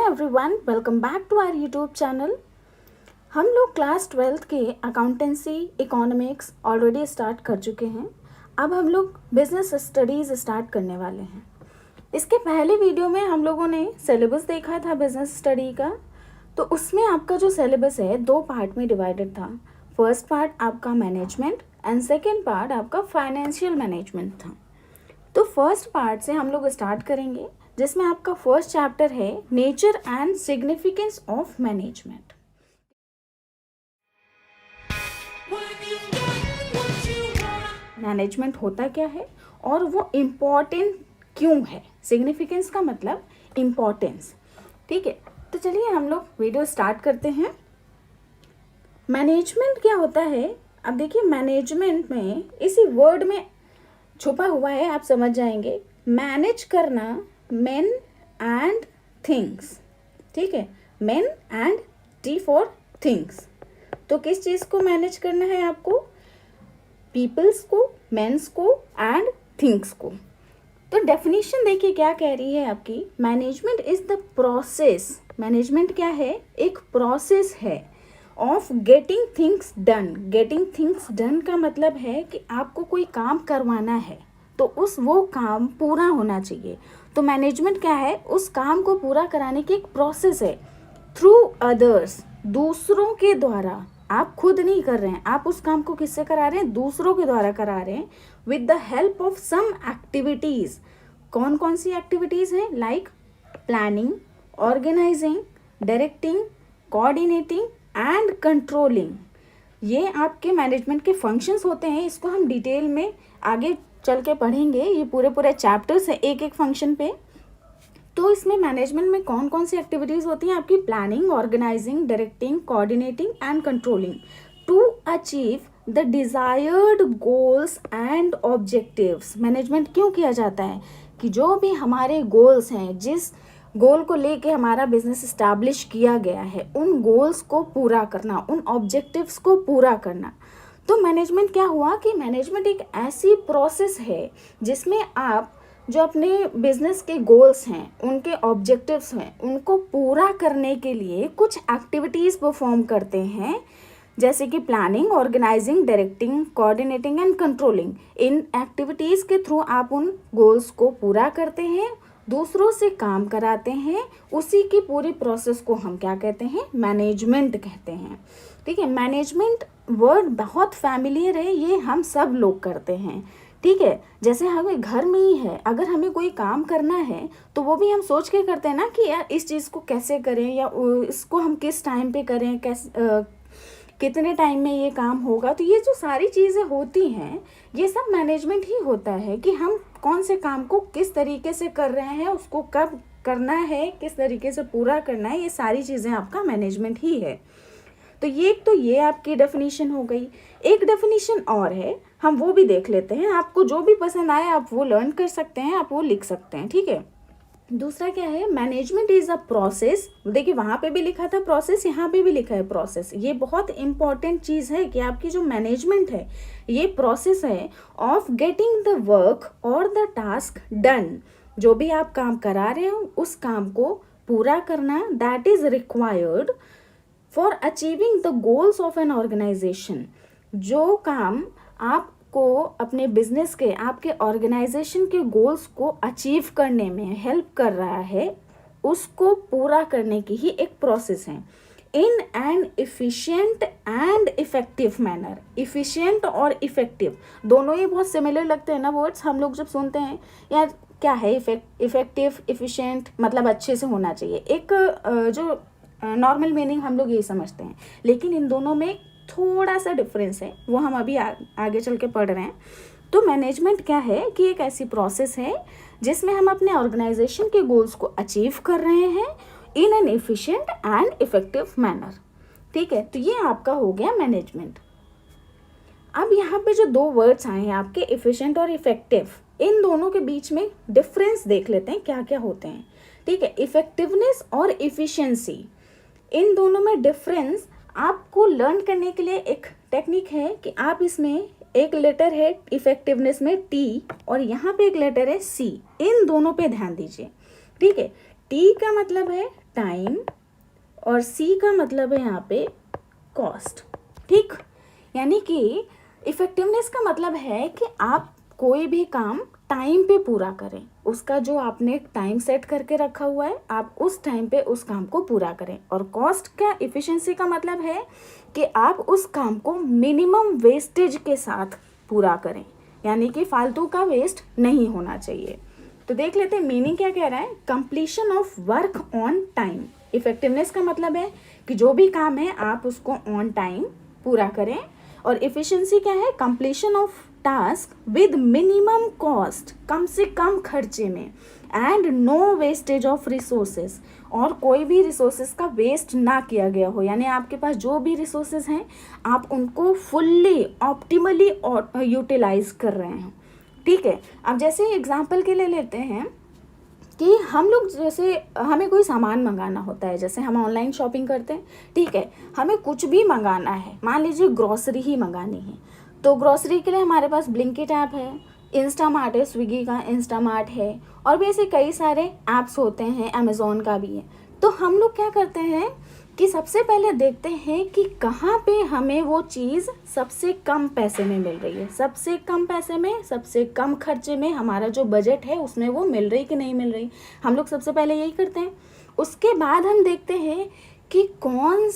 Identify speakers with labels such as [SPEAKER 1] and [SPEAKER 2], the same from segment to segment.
[SPEAKER 1] Everyone, welcome back to our YouTube channel. हम लोग class 12th के अकाउंटेंसी इकोनॉमिक्स ऑलरेडी स्टार्ट कर चुके हैं। अब हम लोग बिजनेस स्टडीज़ स्टार्ट करने वाले हैं। इसके पहले वीडियो में हम लोगों ने सिलेबस देखा था बिजनेस स्टडी का। तो उसमें आपका जो सिलेबस है 2 पार्ट में डिवाइडेड था। फर्स्ट पार्ट आपका मैनेजमेंट एंड सेकेंड पार्ट आपका फाइनेंशियल मैनेजमेंट था। तो फर्स्ट पार्ट से हम लोग स्टार्ट करेंगे, जिसमें आपका फर्स्ट चैप्टर है nature and significance of management. Management होता क्या है और वो इम्पॉर्टेंट क्यों है। सिग्निफिकेंस का मतलब इम्पॉर्टेंस। ठीक है, तो चलिए हम लोग वीडियो स्टार्ट करते हैं। मैनेजमेंट क्या होता है, अब देखिए मैनेजमेंट में इसी वर्ड में छुपा हुआ है, आप समझ जाएंगे। मैनेज करना men and things, ठीक है, men and T for things। तो किस चीज़ को मैनेज करना है आपको? पीपल्स को, मेंस को एंड थिंग्स को। तो डेफिनेशन देखिए क्या कह रही है आपकी। Management is the process. Management क्या है? एक प्रोसेस है of getting things done. Getting things done का मतलब है कि आपको कोई काम करवाना है तो वो काम पूरा होना चाहिए। तो मैनेजमेंट क्या है? उस काम को पूरा कराने की एक प्रोसेस है थ्रू अदर्स, दूसरों के द्वारा। आप खुद नहीं कर रहे हैं, आप उस काम को किससे करा रहे हैं? दूसरों के द्वारा करा रहे हैं with the help of some activities. कौन कौन सी एक्टिविटीज़ हैं? Like planning, organising, directing, coordinating and controlling. ये आपके मैनेजमेंट के फंक्शंस होते हैं। इसको हम डिटेल में आगे चल के पढ़ेंगे। ये पूरे चैप्टर्स है एक एक फंक्शन पे। तो इसमें मैनेजमेंट में कौन कौन सी एक्टिविटीज़ होती हैं आपकी? Planning, organising, directing, coordinating and controlling to achieve the desired goals and objectives. Management क्यों किया जाता है? कि जो भी हमारे गोल्स हैं, जिस गोल को लेके हमारा बिजनेस इस्टेब्लिश किया गया है, उन गोल्स को पूरा करना, उन ऑब्जेक्टिव्स को पूरा करना। तो मैनेजमेंट क्या हुआ कि मैनेजमेंट एक ऐसी प्रोसेस है जिसमें आप जो अपने बिजनेस के गोल्स हैं, उनके ऑब्जेक्टिव्स हैं, उनको पूरा करने के लिए कुछ एक्टिविटीज़ परफॉर्म करते हैं, जैसे कि planning, organising, directing, coordinating and controlling. इन एक्टिविटीज़ के थ्रू आप उन गोल्स को पूरा करते हैं, दूसरों से काम कराते हैं। उसी की पूरी प्रोसेस को हम क्या कहते हैं? मैनेजमेंट कहते हैं। ठीक है, मैनेजमेंट वर्ड बहुत फैमिलियर है, ये हम सब लोग करते हैं। ठीक है, जैसे हमें घर में ही है, अगर हमें कोई काम करना है तो वो भी हम सोच के करते हैं ना कि यार इस चीज़ को कैसे करें, या इसको हम किस टाइम पे करें, कितने टाइम में ये काम होगा। तो ये जो सारी चीज़ें होती हैं, ये सब मैनेजमेंट ही होता है कि हम कौन से काम को किस तरीके से कर रहे हैं, उसको कब करना है, किस तरीके से पूरा करना है। ये सारी चीज़ें आपका मैनेजमेंट ही है। तो ये आपकी डेफिनेशन हो गई। एक डेफिनेशन और है, हम वो भी देख लेते हैं। आपको जो भी पसंद आए आप वो लर्न कर सकते हैं, आप वो लिख सकते हैं। ठीक है, दूसरा क्या है? Management is a process. देखिए वहाँ पे भी लिखा था प्रोसेस, यहाँ पे भी लिखा है प्रोसेस। ये बहुत इंपॉर्टेंट चीज़ है कि आपकी जो मैनेजमेंट है ये प्रोसेस है ऑफ गेटिंग द वर्क और द टास्क डन। जो भी आप काम करा रहे हो उस काम को पूरा करना, that is required for achieving the goals of an organisation. जो काम आपको अपने बिजनेस के, आपके ऑर्गेनाइजेशन के गोल्स को अचीव करने में हेल्प कर रहा है, उसको पूरा करने की ही एक प्रोसेस है in an efficient and effective manner. Efficient और इफेक्टिव दोनों ही बहुत सिमिलर लगते हैं ना वर्ड्स। हम लोग जब सुनते हैं यार क्या है इफेक्टिव, इफिशिएंट, मतलब अच्छे से होना चाहिए। एक जो नॉर्मल मीनिंग हम लोग यही समझते हैं, लेकिन इन दोनों में थोड़ा सा डिफरेंस है, वो हम अभी आगे चल के पढ़ रहे हैं। तो मैनेजमेंट क्या है कि एक ऐसी प्रोसेस है जिसमें हम अपने ऑर्गेनाइजेशन के गोल्स को अचीव कर रहे हैं in an efficient and effective manner. ठीक है, तो ये आपका हो गया मैनेजमेंट। अब यहाँ पे जो 2 वर्ड्स आए हैं आपके, एफिशिएंट और इफेक्टिव, इन दोनों के बीच में डिफरेंस देख लेते हैं क्या क्या होते हैं। ठीक है, इफेक्टिवनेस और इफिशिएंसी, इन दोनों में डिफरेंस आपको लर्न करने के लिए एक टेक्निक है कि आप इसमें एक लेटर है इफेक्टिवनेस में T और यहाँ पे एक लेटर है C, इन दोनों पे ध्यान दीजिए। ठीक है, टी का मतलब है टाइम और सी का मतलब है यहाँ पे कॉस्ट। ठीक, यानी कि इफेक्टिवनेस का मतलब है कि आप कोई भी काम टाइम पे पूरा करें, उसका जो आपने टाइम सेट करके रखा हुआ है आप उस टाइम पे उस काम को पूरा करें। और कॉस्ट का इफिशिएंसी का मतलब है कि आप उस काम को मिनिमम वेस्टेज के साथ पूरा करें, यानी कि फालतू का वेस्ट नहीं होना चाहिए। तो देख लेते हैं मीनिंग क्या कह रहा है। Completion of work on time. Effectiveness का मतलब है कि जो भी काम है आप उसको ऑन टाइम पूरा करें। और इफिशिएंसी क्या है, completion of task with minimum cost, कम से कम खर्चे में, and no wastage of resources, और कोई भी रिसोर्सेज का वेस्ट ना किया गया हो, यानी आपके पास जो भी रिसोर्सेज हैं आप उनको फुल्ली ऑप्टिमली यूटिलाइज कर रहे हैं। ठीक है, अब जैसे एग्जांपल के लिए लेते हैं कि हम लोग जैसे हमें कोई सामान मंगाना होता है, जैसे हम ऑनलाइन शॉपिंग करते हैं, ठीक है, हमें कुछ भी मंगाना है, मान लीजिए ग्रॉसरी ही मंगानी है, तो ग्रॉसरी के लिए हमारे पास ब्लिंकिट ऐप है, इंस्टामार्ट है, स्विगी का इंस्टामार्ट है, और भी ऐसे कई सारे ऐप्स होते हैं, अमेज़ॉन का भी है। तो हम लोग क्या करते हैं कि सबसे पहले देखते हैं कि कहाँ पे हमें वो चीज़ सबसे कम पैसे में मिल रही है, सबसे कम पैसे में, सबसे कम खर्चे में, हमारा जो बजट है उसमें वो मिल रही कि नहीं मिल रही। हम लोग सबसे पहले यही करते हैं। उसके बाद हम देखते हैं कि कौन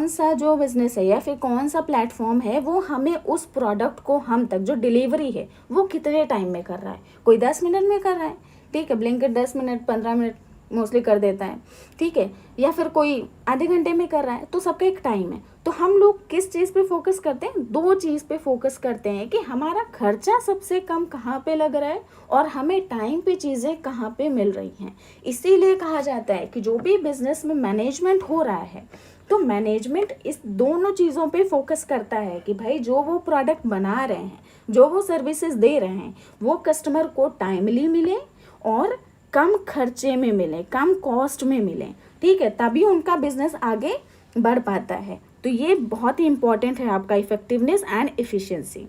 [SPEAKER 1] सा जो बिज़नेस है या फिर कौन सा प्लेटफॉर्म है वो हमें उस प्रोडक्ट को हम तक जो डिलीवरी है वो कितने टाइम में कर रहा है। कोई 10 मिनट में कर रहा है, ठीक है, ब्लिंकिट 10 मिनट 15 मिनट मोस्टली कर देता है, ठीक है, या फिर कोई आधे घंटे में कर रहा है, तो सबका एक टाइम है। तो हम लोग किस चीज़ पे फोकस करते हैं, दो चीज़ पे फोकस करते हैं कि हमारा खर्चा सबसे कम कहाँ पे लग रहा है और हमें टाइम पे चीज़ें कहाँ पे मिल रही हैं। इसीलिए कहा जाता है कि जो भी बिजनेस में मैनेजमेंट हो रहा है तो मैनेजमेंट इस दोनों चीज़ों पे फोकस करता है कि भाई जो वो प्रोडक्ट बना रहे हैं, जो वो सर्विसेज दे रहे हैं, वो कस्टमर को टाइमली मिले और कम खर्चे में मिले, कम कॉस्ट में मिले, ठीक है, तभी उनका बिजनेस आगे बढ़ पाता है। तो ये बहुत ही इंपॉर्टेंट है आपका इफेक्टिवनेस एंड एफिशिएंसी।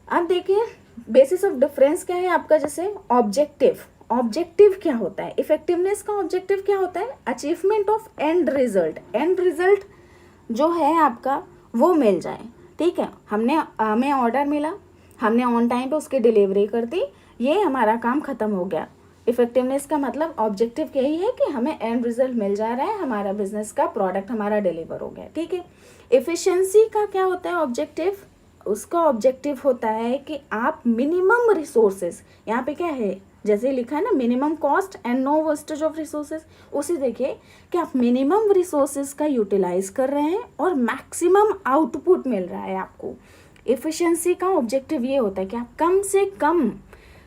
[SPEAKER 1] अब देखिए बेसिस ऑफ डिफरेंस क्या है आपका, जैसे ऑब्जेक्टिव क्या होता है, इफेक्टिवनेस का ऑब्जेक्टिव क्या होता है, अचीवमेंट ऑफ एंड रिजल्ट जो है आपका वो मिल जाए, ठीक है, हमें ऑर्डर मिला, हमने ऑन टाइम पे उसकी डिलीवरी कर दी, ये हमारा काम खत्म हो गया। इफेक्टिवनेस का मतलब ऑब्जेक्टिव यही है कि हमें एंड रिजल्ट मिल जा रहा है, हमारा बिजनेस का प्रोडक्ट हमारा डिलीवर हो गया, ठीक है। एफिशिएंसी का क्या होता है ऑब्जेक्टिव, उसका ऑब्जेक्टिव होता है कि आप मिनिमम रिसोर्सेज, यहाँ पे क्या है जैसे लिखा है ना, minimum cost and no wastage of resources, उसे देखिए कि आप मिनिमम रिसोर्सेज का यूटिलाइज कर रहे हैं और मैक्सिमम आउटपुट मिल रहा है आपको। एफिशिएंसी का ऑब्जेक्टिव ये होता है कि आप कम से कम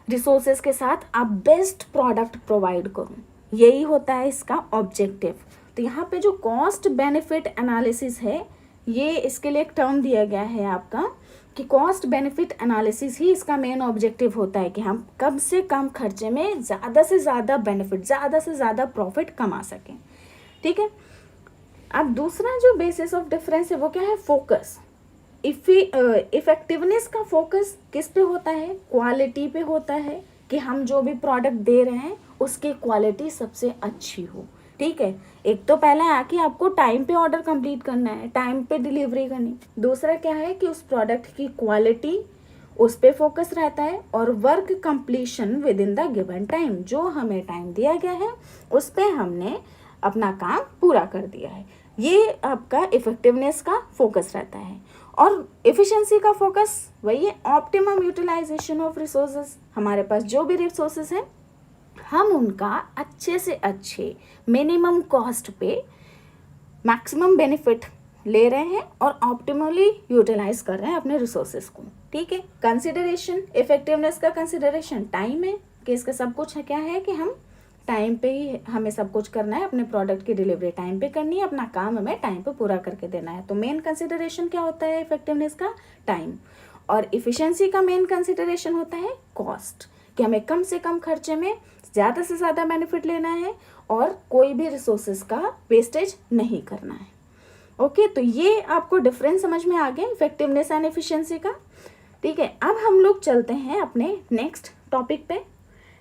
[SPEAKER 1] रिसोर्सेज के साथ आप बेस्ट प्रोडक्ट प्रोवाइड करूं, यही होता है इसका ऑब्जेक्टिव। तो यहाँ पे जो कॉस्ट बेनिफिट एनालिसिस है, ये इसके लिए एक टर्म दिया गया है आपका कि कॉस्ट बेनिफिट एनालिसिस ही इसका मेन ऑब्जेक्टिव होता है कि हम कम से कम खर्चे में ज़्यादा से ज़्यादा बेनिफिट, ज़्यादा से ज़्यादा प्रॉफिट कमा सकें, ठीक है। अब दूसरा जो बेसिस ऑफ डिफरेंस है वो क्या है, फोकस। इफेक्टिवनेस का फोकस किस पे होता है, क्वालिटी पे होता है कि हम जो भी प्रोडक्ट दे रहे हैं उसकी क्वालिटी सबसे अच्छी हो, ठीक है। एक तो पहला है कि आपको टाइम पे ऑर्डर कंप्लीट करना है, टाइम पे डिलीवरी करनी। दूसरा क्या है कि उस प्रोडक्ट की क्वालिटी, उस पे फोकस रहता है, और work completion with in the given time, जो हमें टाइम दिया गया है उस पे हमने अपना काम पूरा कर दिया है, ये आपका इफेक्टिवनेस का फोकस रहता है। और एफिशिएंसी का फोकस वही है, ऑप्टिमम यूटिलाइजेशन ऑफ रिसोर्सेज, हमारे पास जो भी रिसोर्सेज हैं हम उनका अच्छे से अच्छे मिनिमम कॉस्ट पे मैक्सिमम बेनिफिट ले रहे हैं और ऑप्टिमली यूटिलाइज कर रहे हैं अपने रिसोर्सेज को, ठीक है। कंसिडरेशन, इफेक्टिवनेस का कंसिडरेशन टाइम है कि इसका सब कुछ है, क्या है कि हम टाइम पे ही हमें सब कुछ करना है, अपने प्रोडक्ट की डिलीवरी टाइम पे करनी है, अपना काम हमें टाइम पे पूरा करके देना है। तो मेन कंसिडरेशन क्या होता है इफेक्टिवनेस का, टाइम। और इफिशिएंसी का मेन कंसिडरेशन होता है कॉस्ट, कि हमें कम से कम खर्चे में ज़्यादा से ज़्यादा बेनिफिट लेना है और कोई भी रिसोर्सेज का वेस्टेज नहीं करना है। ओके, तो ये आपको डिफरेंस समझ में आ गया इफेक्टिवनेस एंड एफिशिएंसी का, ठीक है। अब हम लोग चलते हैं अपने नेक्स्ट टॉपिक पे।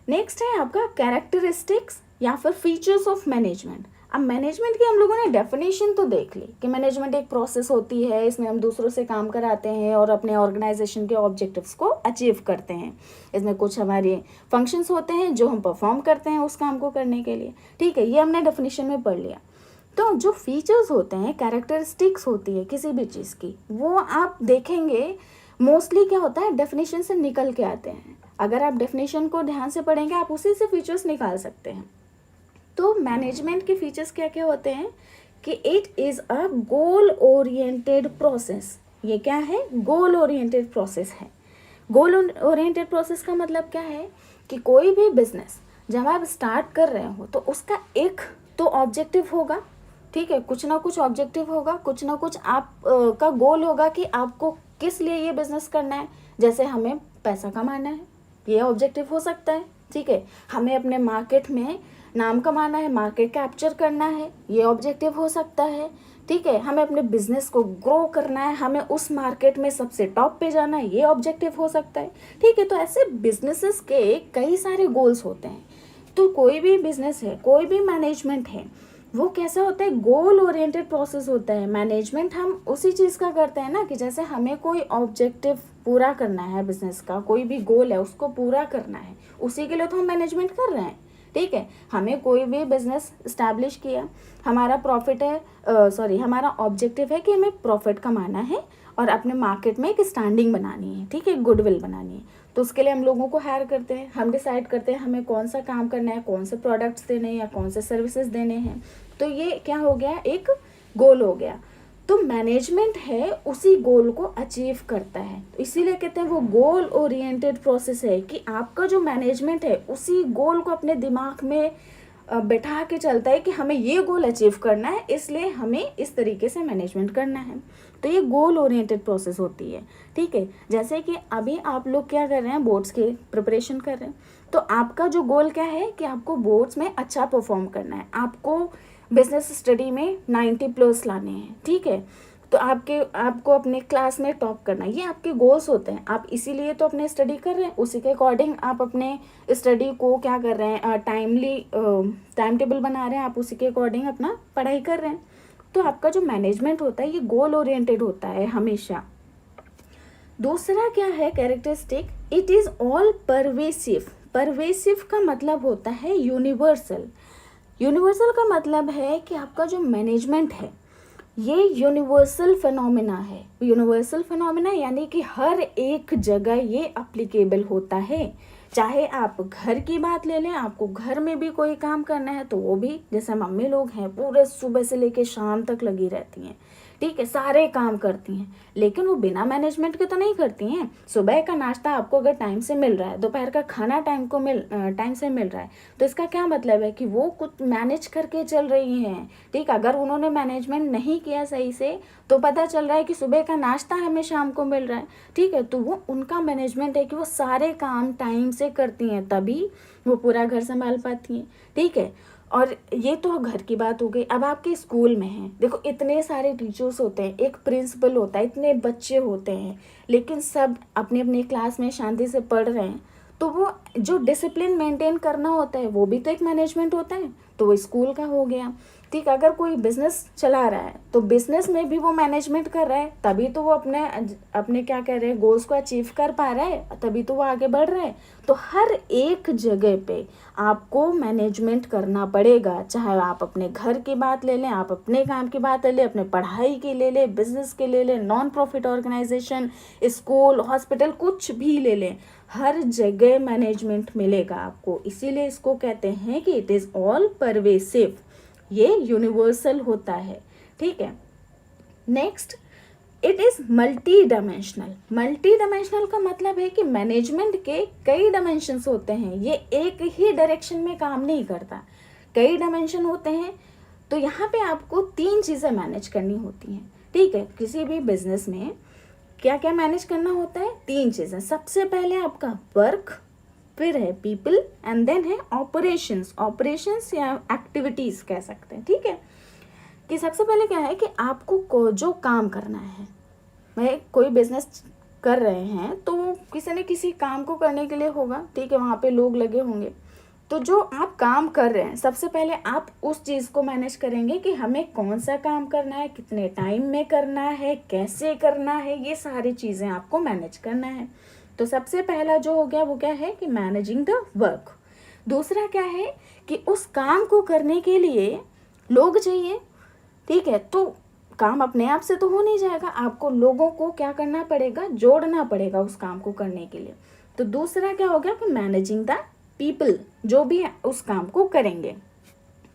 [SPEAKER 1] नेक्स्ट है आपका कैरेक्टरिस्टिक्स या फिर फीचर्स ऑफ मैनेजमेंट। अब मैनेजमेंट की हम लोगों ने डेफिनेशन तो देख ली कि मैनेजमेंट एक प्रोसेस होती है, इसमें हम दूसरों से काम कराते हैं और अपने ऑर्गेनाइजेशन के ऑब्जेक्टिव्स को अचीव करते हैं। इसमें कुछ हमारे फंक्शंस होते हैं जो हम परफॉर्म करते हैं उस काम को करने के लिए, ठीक है, ये हमने डेफिनेशन में पढ़ लिया। तो जो फीचर्स होते हैं, कैरेक्टरिस्टिक्स होती है किसी भी चीज़ की, वो आप देखेंगे मोस्टली क्या होता है डेफिनेशन से निकल के आते हैं। अगर आप डेफिनेशन को ध्यान से पढ़ेंगे आप उसी से फीचर्स निकाल सकते हैं। तो मैनेजमेंट के फीचर्स क्या क्या होते हैं कि it is a goal oriented process. ये क्या है? गोल ओरिएंटेड प्रोसेस है। गोल ओरिएंटेड प्रोसेस का मतलब क्या है कि कोई भी बिजनेस जब आप स्टार्ट कर रहे हो तो उसका एक तो ऑब्जेक्टिव होगा, ठीक है, कुछ ना कुछ ऑब्जेक्टिव होगा, कुछ ना कुछ आप का गोल होगा कि आपको किस लिए ये बिजनेस करना है। जैसे हमें पैसा कमाना है, ये ऑब्जेक्टिव हो सकता है, ठीक है, हमें अपने मार्केट में नाम कमाना है, मार्केट कैप्चर करना है, ये ऑब्जेक्टिव हो सकता है, ठीक है, हमें अपने बिजनेस को ग्रो करना है, हमें उस मार्केट में सबसे टॉप पे जाना है, ये ऑब्जेक्टिव हो सकता है, ठीक है। तो ऐसे बिजनेसेस के कई सारे गोल्स होते हैं। तो कोई भी बिजनेस है, कोई भी मैनेजमेंट है, वो कैसा होता है? गोल ओरिएंटेड प्रोसेस होता है। मैनेजमेंट हम उसी चीज़ का करते हैं ना कि जैसे हमें कोई ऑब्जेक्टिव पूरा करना है, बिजनेस का कोई भी गोल है उसको पूरा करना है, उसी के लिए तो हम मैनेजमेंट कर रहे हैं, ठीक है। हमें कोई भी बिजनेस इस्टेब्लिश किया, हमारा प्रॉफिट है, हमारा ऑब्जेक्टिव है कि हमें प्रॉफिट कमाना है और अपने मार्केट में एक स्टैंडिंग बनानी है, ठीक है, गुडविल बनानी है। तो उसके लिए हम लोगों को हायर करते हैं, हम डिसाइड करते हैं हमें कौन सा काम करना है, कौन से प्रोडक्ट्स देने हैं या कौन से सर्विसेज देने हैं। तो ये क्या हो गया? एक गोल हो गया। तो मैनेजमेंट है उसी गोल को अचीव करता है, तो इसीलिए कहते हैं वो गोल ओरिएंटेड प्रोसेस है कि आपका जो मैनेजमेंट है उसी गोल को अपने दिमाग में बैठा के चलता है कि हमें ये गोल अचीव करना है, इसलिए हमें इस तरीके से मैनेजमेंट करना है। तो ये गोल ओरिएंटेड प्रोसेस होती है, ठीक है। जैसे कि अभी आप लोग क्या कर रहे हैं, बोर्ड्स के प्रिपरेशन कर रहे हैं, तो आपका जो गोल क्या है कि आपको बोर्ड्स में अच्छा परफॉर्म करना है, आपको बिजनेस स्टडी में 90+ लाने हैं, ठीक है। तो आपको अपने क्लास में टॉप करना है, ये आपके गोल्स होते हैं। आप इसीलिए तो अपने स्टडी कर रहे हैं, उसी के अकॉर्डिंग आप अपने स्टडी को क्या कर रहे हैं, टाइम टेबल बना रहे हैं, आप उसी के अकॉर्डिंग अपना पढ़ाई कर रहे हैं। तो आपका जो मैनेजमेंट होता है ये गोल ओरिएंटेड होता है हमेशा। दूसरा क्या है characteristic? It is all pervasive. Pervasive का मतलब होता है यूनिवर्सल। यूनिवर्सल का मतलब है कि आपका जो मैनेजमेंट है ये यूनिवर्सल फिनोमिना है। यूनिवर्सल फिनोमिना यानी कि हर एक जगह ये अप्लीकेबल होता है। चाहे आप घर की बात ले लें, आपको घर में भी कोई काम करना है तो वो भी, जैसे मम्मी लोग हैं पूरे सुबह से लेके शाम तक लगी रहती हैं, ठीक है, सारे काम करती हैं, लेकिन वो बिना मैनेजमेंट के तो नहीं करती हैं। सुबह का नाश्ता आपको अगर टाइम से मिल रहा है, दोपहर का खाना टाइम से मिल रहा है, तो इसका क्या मतलब है कि वो कुछ मैनेज करके चल रही हैं, ठीक। अगर उन्होंने मैनेजमेंट नहीं किया सही से तो पता चल रहा है कि सुबह का नाश्ता हमें शाम को मिल रहा है, ठीक है, तो वो उनका मैनेजमेंट है कि वो सारे काम टाइम से करती हैं, तभी वो पूरा घर संभाल पाती हैं, ठीक है। और ये तो घर की बात हो गई। अब आपके स्कूल में हैं, देखो इतने सारे टीचर्स होते हैं, एक प्रिंसिपल होता है, इतने बच्चे होते हैं, लेकिन सब अपने अपने क्लास में शांति से पढ़ रहे हैं, तो वो जो डिसिप्लिन मेंटेन करना होता है वो भी तो एक मैनेजमेंट होता है, तो वो स्कूल का हो गया, ठीक। अगर कोई बिजनेस चला रहा है तो बिजनेस में भी वो मैनेजमेंट कर रहा है, तभी तो वो अपने क्या कह रहे हैं, गोल्स को अचीव कर पा रहा है, तभी तो वो आगे बढ़ रहा है। तो हर एक जगह पे आपको मैनेजमेंट करना पड़ेगा, चाहे आप अपने घर की बात ले लें, आप अपने काम की बात ले लें, अपने पढ़ाई की ले लें, बिजनेस की ले लें, non profit organisation, school, hospital, कुछ भी ले लें, हर जगह मैनेजमेंट मिलेगा आपको। इसीलिए इसको कहते हैं कि इट इज़ ऑल परवेसिव, ये यूनिवर्सल होता है, ठीक है। Next, it is multi dimensional. Multi dimensional का मतलब है कि मैनेजमेंट के कई डायमेंशंस होते हैं, ये एक ही डायरेक्शन में काम नहीं करता, कई डायमेंशन होते हैं। तो यहाँ पे आपको 3 चीज़ें मैनेज करनी होती हैं, ठीक है। किसी भी बिजनेस में क्या क्या मैनेज करना होता है? 3 चीज़ें। सबसे पहले आपका वर्क, फिर है पीपल, एंड देन है ऑपरेशंस या एक्टिविटीज़ कह सकते हैं, ठीक है। कि सबसे पहले क्या है कि आपको जो काम करना है, मैं कोई बिजनेस कर रहे हैं तो किसी न किसी काम को करने के लिए होगा, ठीक है, वहाँ पे लोग लगे होंगे। तो जो आप काम कर रहे हैं, सबसे पहले आप उस चीज़ को मैनेज करेंगे कि हमें कौन सा काम करना है, कितने टाइम में करना है, कैसे करना है, ये सारी चीज़ें आपको मैनेज करना है। तो सबसे पहला जो हो गया वो क्या है कि मैनेजिंग द वर्क। दूसरा क्या है कि उस काम को करने के लिए लोग चाहिए, ठीक है। तो काम अपने आप से तो हो नहीं जाएगा, आपको लोगों को क्या करना पड़ेगा, जोड़ना पड़ेगा उस काम को करने के लिए। तो दूसरा क्या हो गया कि मैनेजिंग द पीपल, जो भी उस काम को करेंगे।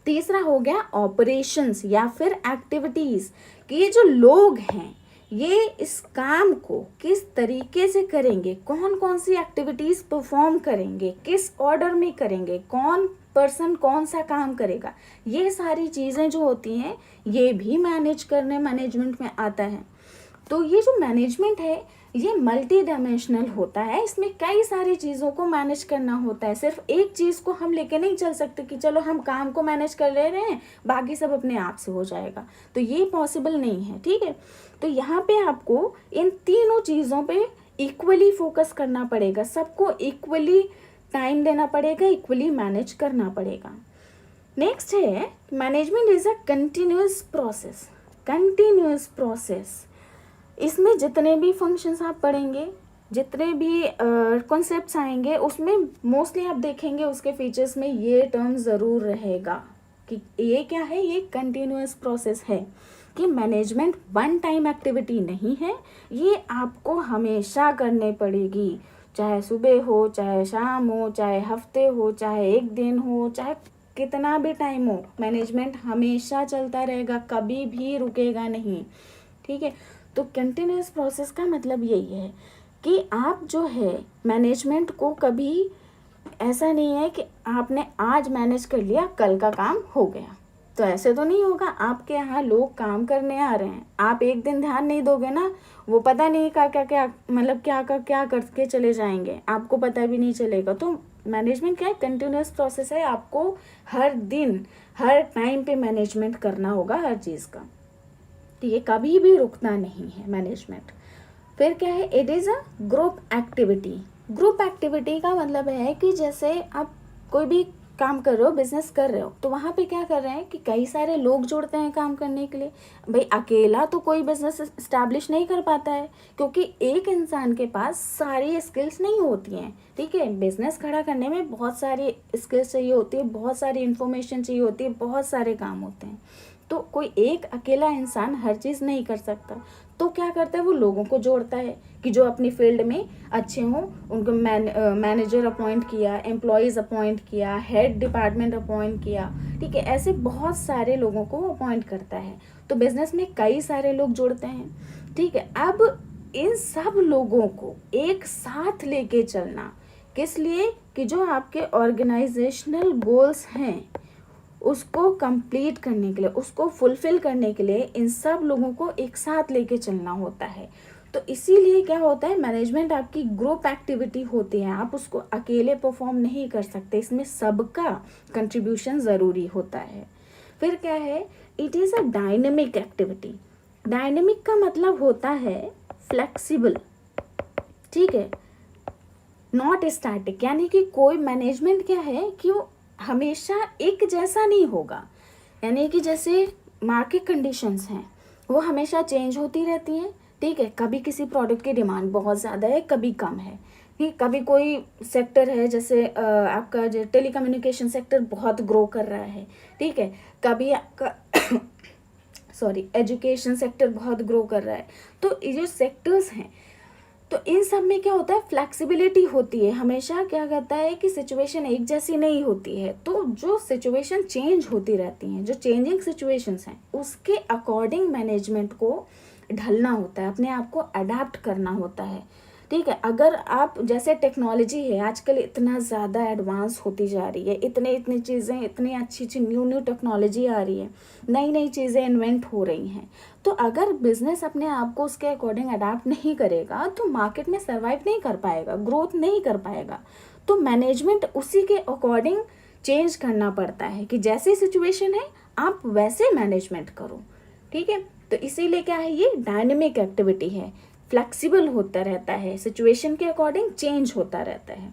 [SPEAKER 1] तीसरा हो गया ऑपरेशंस या फिर एक्टिविटीज, कि ये जो लोग हैं ये इस काम को किस तरीके से करेंगे, कौन कौन सी एक्टिविटीज परफॉर्म करेंगे, किस ऑर्डर में करेंगे, कौन पर्सन कौन सा काम करेगा, ये सारी चीज़ें जो होती हैं ये भी मैनेजमेंट में आता है। तो ये जो मैनेजमेंट है ये मल्टी डायमेंशनल होता है, इसमें कई सारी चीज़ों को मैनेज करना होता है। सिर्फ एक चीज़ को हम लेके नहीं चल सकते कि चलो हम काम को मैनेज कर ले रहे हैं, बाकी सब अपने आप से हो जाएगा, तो ये पॉसिबल नहीं है, ठीक है। तो यहाँ पे आपको इन तीनों चीज़ों पे इक्वली फोकस करना पड़ेगा, सबको इक्वली टाइम देना पड़ेगा, इक्वली मैनेज करना पड़ेगा। नेक्स्ट है management is a continuous process. इसमें जितने भी फंक्शंस आप पढ़ेंगे, जितने भी कॉन्सेप्ट्स आएंगे, उसमें मोस्टली आप देखेंगे उसके फीचर्स में ये टर्म ज़रूर रहेगा कि ये क्या है, ये कंटिन्यूस प्रोसेस है, कि मैनेजमेंट वन टाइम एक्टिविटी नहीं है, ये आपको हमेशा करनी पड़ेगी, चाहे सुबह हो, चाहे शाम हो, चाहे हफ्ते हो, चाहे एक दिन हो, चाहे कितना भी टाइम हो, मैनेजमेंट हमेशा चलता रहेगा, कभी भी रुकेगा नहीं, ठीक है। तो कंटिन्यूस प्रोसेस का मतलब यही है कि आप जो है मैनेजमेंट को कभी ऐसा नहीं है कि आपने आज मैनेज कर लिया कल का काम हो गया, तो ऐसे तो नहीं होगा। आपके यहाँ लोग काम करने आ रहे हैं, आप एक दिन ध्यान नहीं दोगे ना, वो पता नहीं क्या मतलब क्या करके चले जाएंगे, आपको पता भी नहीं चलेगा। तो मैनेजमेंट क्या है, कंटिन्यूस प्रोसेस है, आपको हर दिन हर टाइम पे मैनेजमेंट करना होगा हर चीज़ का, तो ये कभी भी रुकना नहीं है मैनेजमेंट। फिर क्या है, it is a group activity. Group activity का मतलब है कि जैसे आप कोई भी काम कर रहे हो, बिजनेस कर रहे हो, तो वहाँ पे क्या कर रहे हैं कि कई सारे लोग जुड़ते हैं काम करने के लिए। भाई अकेला तो कोई बिजनेस इस्टेब्लिश नहीं कर पाता है, क्योंकि एक इंसान के पास सारी स्किल्स नहीं होती हैं, ठीक है। बिजनेस खड़ा करने में बहुत सारी स्किल्स चाहिए होती है, बहुत सारी इन्फॉर्मेशन चाहिए होती है, बहुत सारे काम होते हैं। तो कोई एक अकेला इंसान हर चीज़ नहीं कर सकता, तो क्या करता है, वो लोगों को जोड़ता है कि जो अपनी फील्ड में अच्छे हों, उनको मैनेजर अपॉइंट किया, एम्प्लॉयज़ अपॉइंट किया, हेड डिपार्टमेंट अपॉइंट किया, ठीक है। ऐसे बहुत सारे लोगों को अपॉइंट करता है, तो बिजनेस में कई सारे लोग जुड़ते हैं, ठीक है। अब इन सब लोगों को एक साथ लेके चलना, किस लिए, कि जो आपके ऑर्गेनाइजेशनल गोल्स हैं उसको कंप्लीट करने के लिए, उसको फुलफिल करने के लिए इन सब लोगों को एक साथ लेके चलना होता है। तो इसीलिए क्या होता है, मैनेजमेंट आपकी ग्रुप एक्टिविटी होती है, आप उसको अकेले परफॉर्म नहीं कर सकते, इसमें सबका कंट्रीब्यूशन ज़रूरी होता है। फिर क्या है, it is a dynamic activity. Dynamic का मतलब होता है फ्लेक्सिबल, ठीक है, नॉट स्टैटिक, यानी कि कोई मैनेजमेंट क्या है कि वो हमेशा एक जैसा नहीं होगा, यानी कि जैसे मार्केट कंडीशंस हैं वो हमेशा चेंज होती रहती हैं, ठीक है। कभी किसी प्रोडक्ट की डिमांड बहुत ज़्यादा है, कभी कम है, ठीक। कभी कोई सेक्टर है, जैसे आपका जो टेलीकम्युनिकेशन सेक्टर बहुत ग्रो कर रहा है, ठीक है। कभी आपका एजुकेशन सेक्टर बहुत ग्रो कर रहा है। तो ये जो सेक्टर्स हैं, तो इन सब में क्या होता है, फ्लेक्सिबिलिटी होती है, हमेशा क्या कहता है कि सिचुएशन एक जैसी नहीं होती है, तो जो सिचुएशन चेंज होती रहती हैं, जो चेंजिंग सिचुएशंस हैं, उसके अकॉर्डिंग मैनेजमेंट को ढलना होता है, अपने आप को अडेप्ट करना होता है, ठीक है। अगर आप, जैसे टेक्नोलॉजी है आजकल इतना ज़्यादा एडवांस होती जा रही है, इतनी चीज़ें, इतनी अच्छी न्यू टेक्नोलॉजी आ रही है, नई चीज़ें इन्वेंट हो रही हैं, तो अगर बिजनेस अपने आप को उसके अकॉर्डिंग अडेप्ट नहीं करेगा तो मार्केट में सर्वाइव नहीं कर पाएगा, ग्रोथ नहीं कर पाएगा। तो मैनेजमेंट उसी के अकॉर्डिंग चेंज करना पड़ता है कि जैसी सिचुएशन है आप वैसे मैनेजमेंट करो, ठीक है। तो इसीलिए क्या है, ये डायनेमिक एक्टिविटी है, फ्लेक्सिबल होता रहता है, सिचुएशन के अकॉर्डिंग चेंज होता रहता है।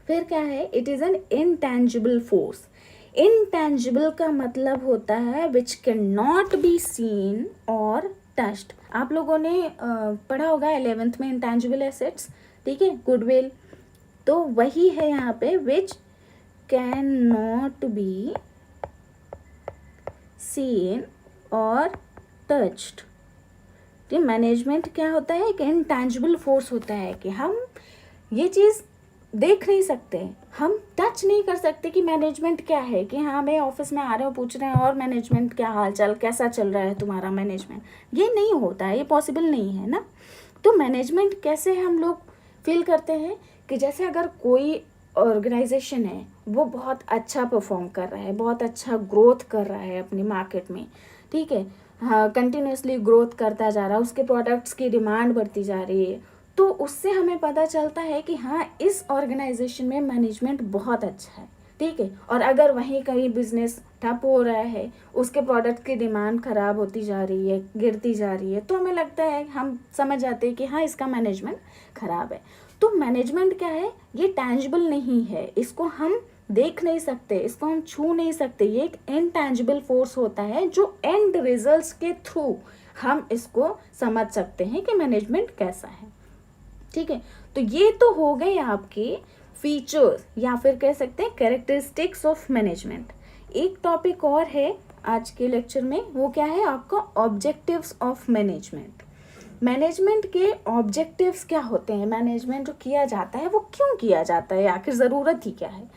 [SPEAKER 1] फिर क्या है, it is an intangible force. Intangible का मतलब होता है which can not be seen और टच्ड। आप लोगों ने पढ़ा होगा 11th में इंटैंजिबल एसेट्स, ठीक है, गुडविल, तो वही है यहाँ पे, which can not be seen और टच्ड। तो मैनेजमेंट क्या होता है, एक इनटैंजिबल फोर्स होता है कि हम ये चीज़ देख नहीं सकते, हम टच नहीं कर सकते कि मैनेजमेंट क्या है, कि हाँ मैं ऑफिस में आ रहे हो पूछ रहे हैं और मैनेजमेंट क्या हाल चाल, कैसा चल रहा है तुम्हारा मैनेजमेंट, ये नहीं होता है, ये पॉसिबल नहीं है ना। तो मैनेजमेंट कैसे हम लोग फील करते हैं कि जैसे अगर कोई ऑर्गेनाइजेशन है वो बहुत अच्छा परफॉर्म कर रहा है, बहुत अच्छा ग्रोथ कर रहा है अपनी मार्केट में, ठीक है, हाँ कंटिन्यूसली ग्रोथ करता जा रहा है, उसके प्रोडक्ट्स की डिमांड बढ़ती जा रही है, तो उससे हमें पता चलता है कि हाँ इस ऑर्गेनाइजेशन में मैनेजमेंट बहुत अच्छा है, ठीक है। और अगर वहीं कहीं बिजनेस ठप हो रहा है, उसके प्रोडक्ट की डिमांड ख़राब होती जा रही है, गिरती जा रही है, तो हमें लगता है, हम समझ जाते हैं कि हाँ इसका मैनेजमेंट ख़राब है। तो मैनेजमेंट क्या है, ये टैंजिबल नहीं है, इसको हम देख नहीं सकते, इसको हम छू नहीं सकते, ये एक इनटैंजिबल फोर्स होता है जो एंड रिजल्ट्स के थ्रू हम इसको समझ सकते हैं कि मैनेजमेंट कैसा है, ठीक है। तो ये तो हो गए आपके फीचर्स या फिर कह सकते हैं कैरेक्टरिस्टिक्स ऑफ मैनेजमेंट। एक टॉपिक और है आज के लेक्चर में, वो क्या है आपका ऑब्जेक्टिव्स ऑफ मैनेजमेंट। मैनेजमेंट के ऑब्जेक्टिव्स क्या होते हैं, मैनेजमेंट जो किया जाता है वो क्यों किया जाता है, आखिर ज़रूरत ही क्या है।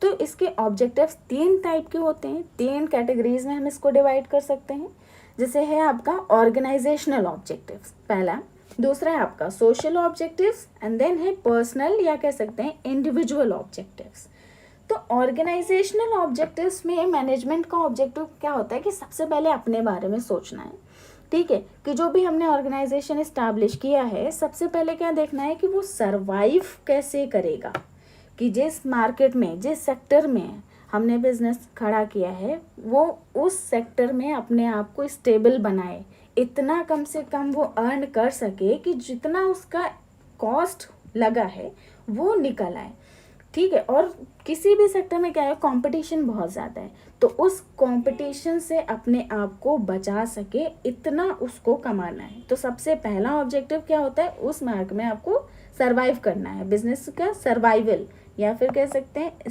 [SPEAKER 1] तो इसके ऑब्जेक्टिव्स 3 टाइप के होते हैं, 3 कैटेगरीज में हम इसको डिवाइड कर सकते हैं। जैसे है आपका ऑर्गेनाइजेशनल ऑब्जेक्टिव्स पहला, दूसरा है आपका सोशल ऑब्जेक्टिव्स, एंड देन है पर्सनल या कह सकते हैं इंडिविजुअल ऑब्जेक्टिव्स। तो ऑर्गेनाइजेशनल ऑब्जेक्टिव्स में मैनेजमेंट का ऑब्जेक्टिव क्या होता है कि सबसे पहले अपने बारे में सोचना है, ठीक है, कि जो भी हमने ऑर्गेनाइजेशन इस्टेब्लिश किया है, सबसे पहले क्या देखना है कि वो सरवाइव कैसे करेगा, कि जिस मार्केट में, जिस सेक्टर में हमने बिजनेस खड़ा किया है, वो उस सेक्टर में अपने आप को स्टेबल बनाए, इतना कम से कम वो अर्न कर सके कि जितना उसका कॉस्ट लगा है वो निकल आए, ठीक है। और किसी भी सेक्टर में क्या है, कंपटीशन बहुत ज़्यादा है, तो उस कंपटीशन से अपने आप को बचा सके, इतना उसको कमाना है। तो सबसे पहला ऑब्जेक्टिव क्या होता है, उस मार्केट में आपको सरवाइव करना है, बिजनेस का सर्वाइवल या फिर कह सकते हैं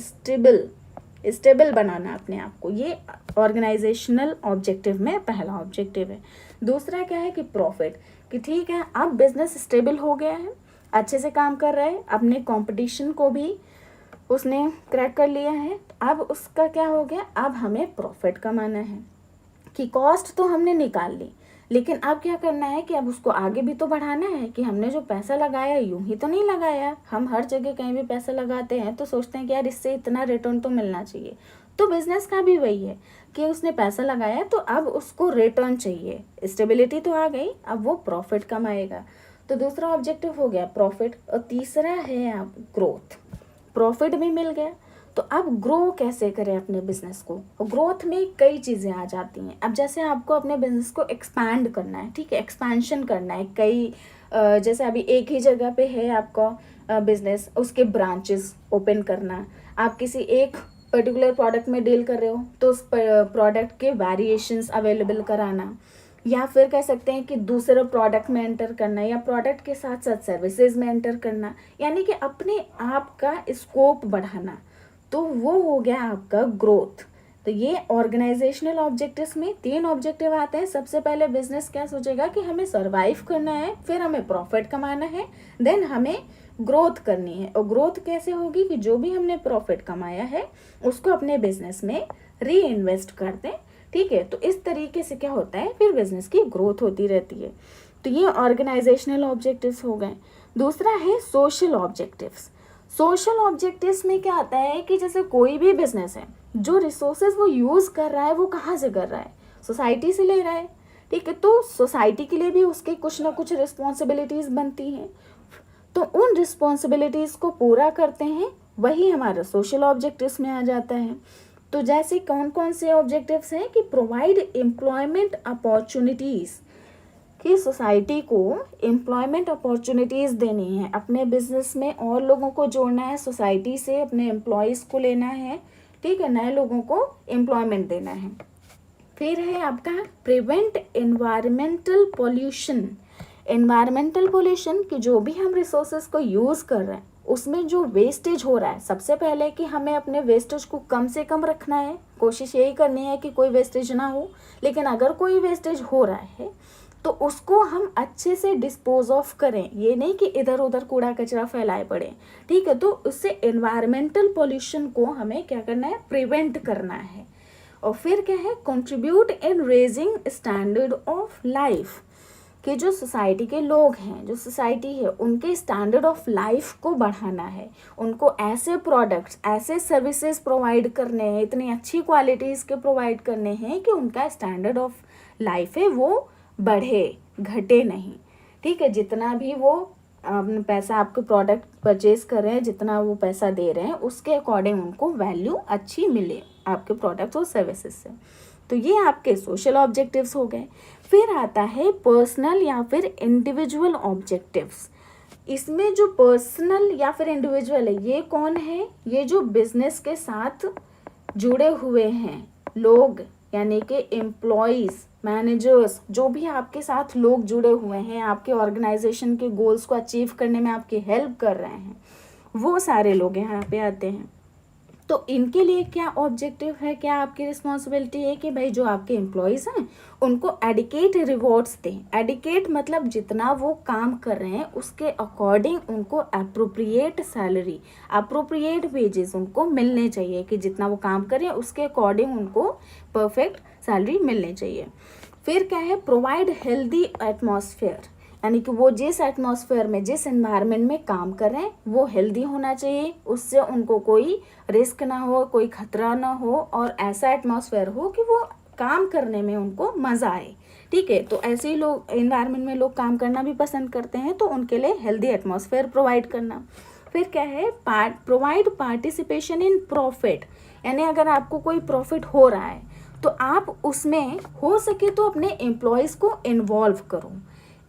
[SPEAKER 1] स्टेबल बनाना अपने आप को, ये ऑर्गेनाइजेशनल ऑब्जेक्टिव में पहला ऑब्जेक्टिव है। दूसरा क्या है कि प्रॉफिट, कि ठीक है अब बिजनेस स्टेबल हो गया है, अच्छे से काम कर रहा है, अपने कंपटीशन को भी उसने क्रैक कर लिया है, अब उसका क्या हो गया, अब हमें प्रॉफिट कमाना है, कि कॉस्ट तो हमने निकाल ली, लेकिन अब क्या करना है कि अब उसको आगे भी तो बढ़ाना है, कि हमने जो पैसा लगाया यूं ही तो नहीं लगाया, हम हर जगह कहीं भी पैसा लगाते हैं तो सोचते हैं कि यार इससे इतना रिटर्न तो मिलना चाहिए। तो बिजनेस का भी वही है कि उसने पैसा लगाया तो अब उसको रिटर्न चाहिए, स्टेबिलिटी तो आ गई, अब वो प्रॉफिट कमाएगा। तो दूसरा ऑब्जेक्टिव हो गया प्रॉफिट, और तीसरा है आप ग्रोथ। प्रॉफिट भी मिल गया, तो अब ग्रो कैसे करें अपने बिजनेस को, और ग्रोथ में कई चीज़ें आ जाती हैं। अब जैसे आपको अपने बिजनेस को एक्सपैंड करना है, ठीक है, एक्सपेंशन करना है, कई जैसे अभी एक ही जगह पे है आपका बिजनेस, उसके ब्रांचेस ओपन करना, आप किसी एक पर्टिकुलर प्रोडक्ट में डील कर रहे हो तो उस प्रोडक्ट के वेरिएशंस अवेलेबल कराना, या फिर कह सकते हैं कि दूसरे प्रोडक्ट में एंटर करना, या प्रोडक्ट के साथ साथ सर्विसेज में एंटर करना, यानी कि अपने आप का स्कोप बढ़ाना, तो वो हो गया आपका ग्रोथ। तो ये ऑर्गेनाइजेशनल ऑब्जेक्टिव्स में 3 ऑब्जेक्टिव आते हैं। सबसे पहले बिजनेस क्या सोचेगा कि हमें सरवाइव करना है, फिर हमें प्रॉफिट कमाना है, देन हमें ग्रोथ करनी है। और ग्रोथ कैसे होगी कि जो भी हमने प्रॉफिट कमाया है उसको अपने बिजनेस में री इन्वेस्ट कर दें, ठीक है। तो इस तरीके से क्या होता है, फिर बिजनेस की ग्रोथ होती रहती है। तो ये ऑर्गेनाइजेशनल ऑब्जेक्टिव्स हो गए। दूसरा है सोशल ऑब्जेक्टिव्स। सोशल ऑब्जेक्टिव्स में क्या आता है कि जैसे कोई भी बिजनेस है, जो रिसोर्सेज वो यूज़ कर रहा है वो कहाँ से कर रहा है, सोसाइटी से ले रहा है, ठीक है। तो सोसाइटी के लिए भी उसके कुछ ना कुछ रिस्पॉन्सिबिलिटीज़ बनती हैं, तो उन रिस्पॉन्सिबिलिटीज़ को पूरा करते हैं, वही हमारा सोशल ऑब्जेक्टिव्स में आ जाता है। तो जैसे कौन कौन से ऑब्जेक्टिव्स हैं कि प्रोवाइड एम्प्लॉयमेंट अपॉर्चुनिटीज़ कि सोसाइटी को एम्प्लॉयमेंट अपॉर्चुनिटीज़ देनी है, अपने बिजनेस में और लोगों को जोड़ना है, सोसाइटी से अपने एम्प्लॉयज़ को लेना है, ठीक है, नए लोगों को एम्प्लॉयमेंट देना है। फिर है आपका prevent environmental pollution. Environmental pollution कि जो भी हम रिसोर्सेज को यूज़ कर रहे हैं उसमें जो वेस्टेज हो रहा है, सबसे पहले कि हमें अपने वेस्टेज को कम से कम रखना है, कोशिश यही करनी है कि कोई वेस्टेज ना हो। लेकिन अगर कोई वेस्टेज हो रहा है तो उसको हम अच्छे से डिस्पोज ऑफ करें, ये नहीं कि इधर उधर कूड़ा कचरा फैलाए पड़े, ठीक है। तो उससे एनवायरमेंटल पोल्यूशन को हमें क्या करना है, प्रिवेंट करना है। और फिर क्या है, contribute in raising standard of life, कि जो सोसाइटी के लोग हैं, जो सोसाइटी है, उनके स्टैंडर्ड ऑफ लाइफ को बढ़ाना है, उनको ऐसे प्रोडक्ट्स, ऐसे सर्विसेज प्रोवाइड करने हैं, इतनी अच्छी क्वालिटीज़ के प्रोवाइड करने हैं कि उनका स्टैंडर्ड ऑफ लाइफ है वो बढ़े, घटे नहीं, ठीक है। जितना भी वो पैसा आपके प्रोडक्ट परचेज कर रहे हैं, जितना वो पैसा दे रहे हैं, उसके अकॉर्डिंग उनको वैल्यू अच्छी मिले आपके प्रोडक्ट्स और सर्विसेज से। तो ये आपके सोशल ऑब्जेक्टिव्स हो गए। फिर आता है पर्सनल या फिर इंडिविजुअल ऑब्जेक्टिव्स। इसमें जो पर्सनल या फिर इंडिविजुअल है, ये कौन है, ये जो बिजनेस के साथ जुड़े हुए हैं लोग, यानी कि एम्प्लॉयज़, मैनेजर्स, जो भी आपके साथ लोग जुड़े हुए हैं, आपके ऑर्गेनाइजेशन के गोल्स को अचीव करने में आपकी हेल्प कर रहे हैं, वो सारे लोग यहाँ पे आते हैं। तो इनके लिए क्या ऑब्जेक्टिव है, क्या आपकी रिस्पॉन्सिबिलिटी है कि भाई जो आपके एम्प्लॉयज़ हैं उनको एडिकेट रिवॉर्ड्स दें। एडिकेट मतलब जितना वो काम कर रहे हैं उसके अकॉर्डिंग उनको अप्रोप्रिएट सैलरी, अप्रोप्रिएट वेजेस उनको मिलने चाहिए, कि जितना वो काम कर रहे हैं उसके अकॉर्डिंग उनको परफेक्ट सैलरी मिलनी चाहिए। फिर क्या है, प्रोवाइड हेल्दी एटमॉस्फेयर, यानी कि वो जिस एटमॉस्फेयर में, जिस एनवायरनमेंट में काम कर रहे हैं वो हेल्दी होना चाहिए, उससे उनको कोई रिस्क ना हो, कोई खतरा ना हो, और ऐसा एटमॉस्फेयर हो कि वो काम करने में उनको मज़ा आए, ठीक है। तो ऐसे ही लोग एनवायरनमेंट में लोग काम करना भी पसंद करते हैं, तो उनके लिए हेल्दी एटमॉस्फेयर प्रोवाइड करना। फिर क्या है, प्रोवाइड पार्टिसिपेशन इन प्रॉफिट, यानी अगर आपको कोई प्रॉफिट हो रहा है तो आप उसमें हो सके तो अपने एम्प्लॉयज़ को इन्वॉल्व करो।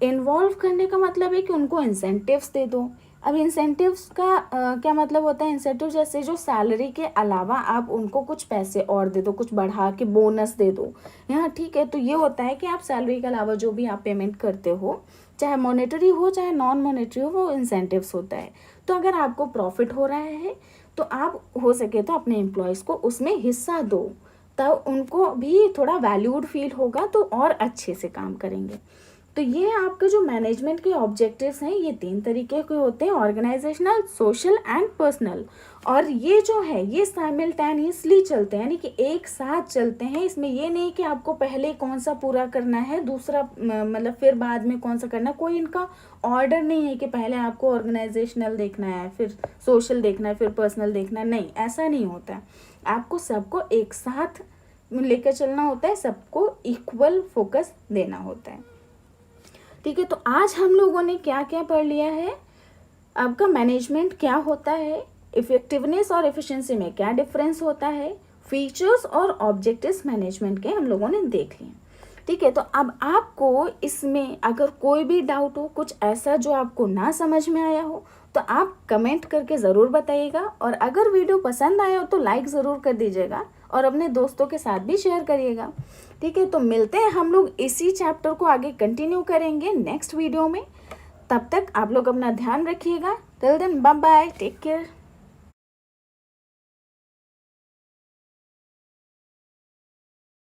[SPEAKER 1] इन्वॉल्व करने का मतलब है कि उनको इंसेंटिव्स दे दो। अब इंसेंटिव्स का क्या मतलब होता है, इंसेंटिव जैसे जो सैलरी के अलावा आप उनको कुछ पैसे और दे दो, कुछ बढ़ा के बोनस दे दो, यहाँ, ठीक है। तो ये होता है कि आप सैलरी के अलावा जो भी आप पेमेंट करते हो, चाहे मॉनेटरी हो चाहे नॉन मॉनेटरी हो, वो इंसेंटिव्स होता है। तो अगर आपको प्रॉफिट हो रहा है तो आप हो सके तो अपने एम्प्लॉयज़ को उसमें हिस्सा दो, तब उनको भी थोड़ा वैल्यूड फील होगा, तो और अच्छे से काम करेंगे। तो ये आपके जो मैनेजमेंट के ऑब्जेक्टिव्स हैं ये 3 तरीके के होते हैं, ऑर्गेनाइजेशनल, सोशल एंड पर्सनल। और ये जो है ये साइमल्टेनियसली चलते हैं, यानी कि एक साथ चलते हैं। इसमें ये नहीं कि आपको पहले कौन सा पूरा करना है, दूसरा मतलब फिर बाद में कौन सा करना है, कोई इनका ऑर्डर नहीं है कि पहले आपको ऑर्गेनाइजेशनल देखना है, फिर सोशल देखना है, फिर पर्सनल देखना है, नहीं, ऐसा नहीं होता है। आपको सबको एक साथ लेकर चलना होता है, सबको इक्वल फोकस देना होता है, ठीक है। तो आज हम लोगों ने क्या क्या पढ़ लिया है, आपका मैनेजमेंट क्या होता है, इफेक्टिवनेस और एफिशिएंसी में क्या डिफरेंस होता है, फीचर्स और ऑब्जेक्टिव्स मैनेजमेंट के हम लोगों ने देख लिए, ठीक है। तो अब आपको इसमें अगर कोई भी डाउट हो, कुछ ऐसा जो आपको ना समझ में आया हो, तो आप कमेंट करके ज़रूर बताइएगा। और अगर वीडियो पसंद आया हो तो लाइक ज़रूर कर दीजिएगा और अपने दोस्तों के साथ भी शेयर करिएगा, ठीक है। तो मिलते हैं हम लोग इसी चैप्टर को आगे कंटिन्यू करेंगे नेक्स्ट वीडियो में। तब तक आप लोग अपना ध्यान रखिएगा। Till then bye bye, take care.